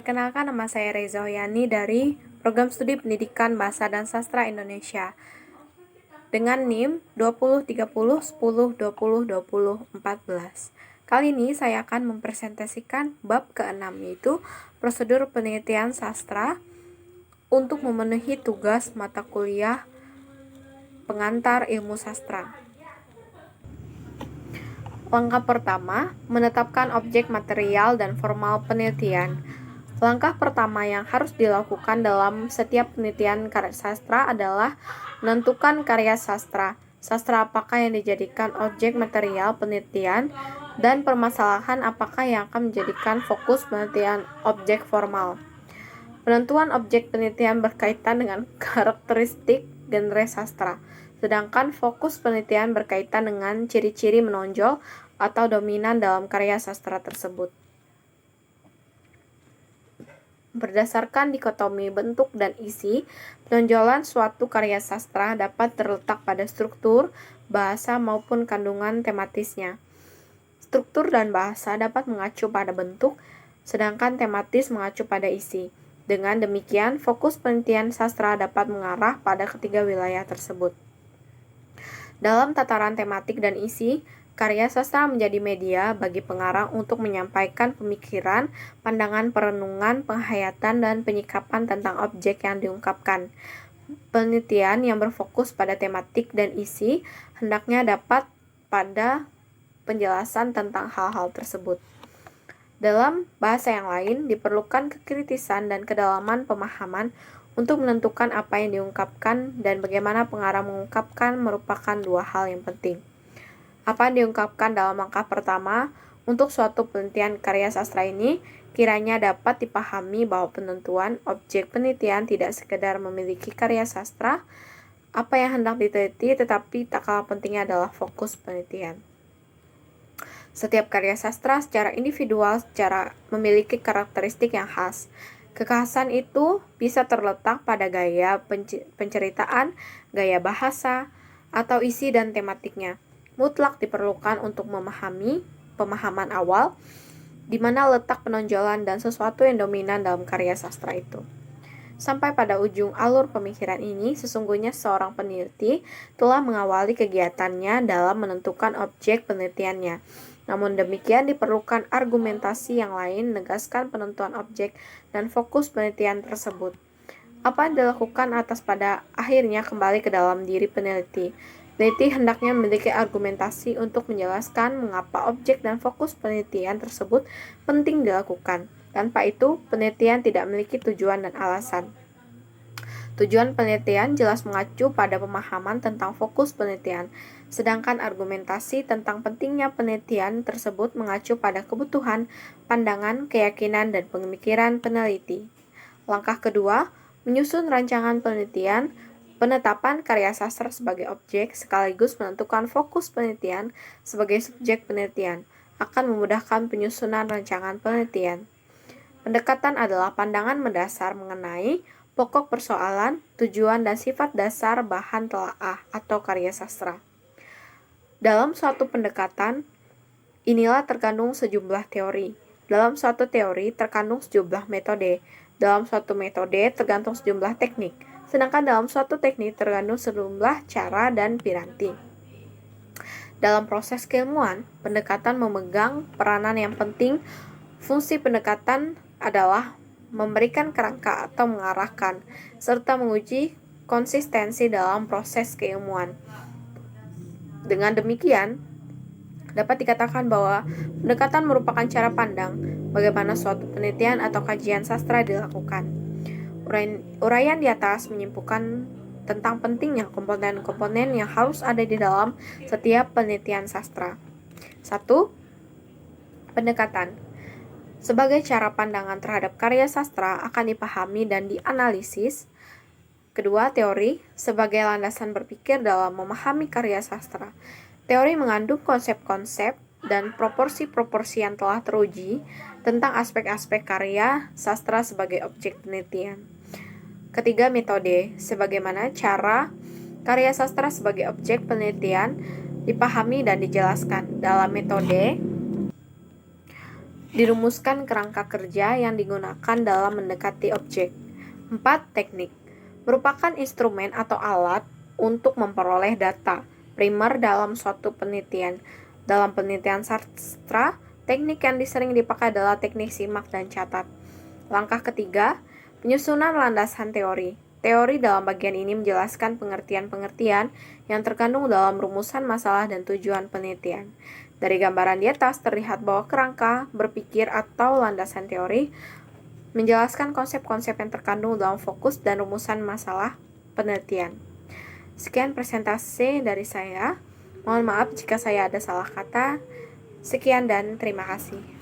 Perkenalkan, nama saya Reza Hoyani dari Program Studi Pendidikan Bahasa dan Sastra Indonesia dengan NIM 203010202014. Kali ini saya akan mempresentasikan bab ke-6, yaitu prosedur penelitian sastra untuk memenuhi tugas mata kuliah pengantar ilmu sastra. Langkah pertama, menetapkan objek material dan formal penelitian. Langkah pertama yang harus dilakukan dalam setiap penelitian karya sastra adalah menentukan karya sastra. Sastra apakah yang dijadikan objek material penelitian dan permasalahan apakah yang akan menjadikan fokus penelitian objek formal. Penentuan objek penelitian berkaitan dengan karakteristik genre sastra, sedangkan fokus penelitian berkaitan dengan ciri-ciri menonjol atau dominan dalam karya sastra tersebut. Berdasarkan dikotomi bentuk dan isi, penonjolan suatu karya sastra dapat terletak pada struktur, bahasa maupun kandungan tematisnya. Struktur dan bahasa dapat mengacu pada bentuk, sedangkan tematis mengacu pada isi. Dengan demikian, fokus penelitian sastra dapat mengarah pada ketiga wilayah tersebut. Dalam tataran tematik dan isi, karya sastra menjadi media bagi pengarang untuk menyampaikan pemikiran, pandangan perenungan, penghayatan, dan penyikapan tentang objek yang diungkapkan. Penelitian yang berfokus pada tematik dan isi hendaknya dapat pada penjelasan tentang hal-hal tersebut. Dalam bahasa yang lain, diperlukan kekritisan dan kedalaman pemahaman untuk menentukan apa yang diungkapkan dan bagaimana pengarang mengungkapkan merupakan dua hal yang penting. Apa yang diungkapkan dalam langkah pertama untuk suatu penelitian karya sastra ini kiranya dapat dipahami bahwa penentuan objek penelitian tidak sekedar memiliki karya sastra, apa yang hendak diteliti, tetapi tak kalah pentingnya adalah fokus penelitian. Setiap karya sastra secara individual memiliki karakteristik yang khas. Kekhasan itu bisa terletak pada gaya penceritaan, gaya bahasa, atau isi dan tematiknya. Mutlak diperlukan untuk memahami pemahaman awal, di mana letak penonjolan dan sesuatu yang dominan dalam karya sastra itu. Sampai pada ujung alur pemikiran ini, sesungguhnya seorang peneliti telah mengawali kegiatannya dalam menentukan objek penelitiannya. Namun demikian diperlukan argumentasi yang lain menegaskan penentuan objek dan fokus penelitian tersebut. Apa yang dilakukan atas pada akhirnya kembali ke dalam diri peneliti. Peneliti hendaknya memiliki argumentasi untuk menjelaskan mengapa objek dan fokus penelitian tersebut penting dilakukan. Tanpa itu, penelitian tidak memiliki tujuan dan alasan. Tujuan penelitian jelas mengacu pada pemahaman tentang fokus penelitian, sedangkan argumentasi tentang pentingnya penelitian tersebut mengacu pada kebutuhan, pandangan, keyakinan, dan pemikiran peneliti. Langkah kedua, menyusun rancangan penelitian. Penetapan karya sastra sebagai objek sekaligus menentukan fokus penelitian sebagai subjek penelitian akan memudahkan penyusunan rancangan penelitian. Pendekatan adalah pandangan mendasar mengenai pokok persoalan, tujuan, dan sifat dasar bahan telaah atau karya sastra. Dalam suatu pendekatan, inilah terkandung sejumlah teori. Dalam suatu teori terkandung sejumlah metode. Dalam suatu metode tergantung sejumlah teknik. Sedangkan dalam suatu teknik terkandung sejumlah cara dan piranti. Dalam proses keilmuan, pendekatan memegang peranan yang penting. Fungsi pendekatan adalah memberikan kerangka atau mengarahkan, serta menguji konsistensi dalam proses keilmuan. Dengan demikian, dapat dikatakan bahwa pendekatan merupakan cara pandang bagaimana suatu penelitian atau kajian sastra dilakukan. Uraian di atas menyimpulkan tentang pentingnya komponen-komponen yang harus ada di dalam setiap penelitian sastra. 1. Pendekatan. Sebagai cara pandangan terhadap karya sastra akan dipahami dan dianalisis. Kedua, teori sebagai landasan berpikir dalam memahami karya sastra. Teori mengandung konsep-konsep dan proporsi-proporsi yang telah teruji tentang aspek-aspek karya sastra sebagai objek penelitian. Ketiga, metode sebagaimana cara karya sastra sebagai objek penelitian dipahami dan dijelaskan. Dalam metode, Dirumuskan kerangka kerja yang digunakan dalam mendekati objek. 4. Teknik merupakan instrumen atau alat untuk memperoleh data primer dalam suatu penelitian. Dalam penelitian sastra, teknik yang sering dipakai adalah teknik simak dan catat. Langkah ketiga, penyusunan landasan teori. Teori dalam bagian ini menjelaskan pengertian-pengertian yang terkandung dalam rumusan masalah dan tujuan penelitian. Dari gambaran di atas terlihat bahwa kerangka berpikir atau landasan teori menjelaskan konsep-konsep yang terkandung dalam fokus dan rumusan masalah penelitian. Sekian presentasi dari saya. Mohon maaf jika saya ada salah kata. Sekian dan terima kasih.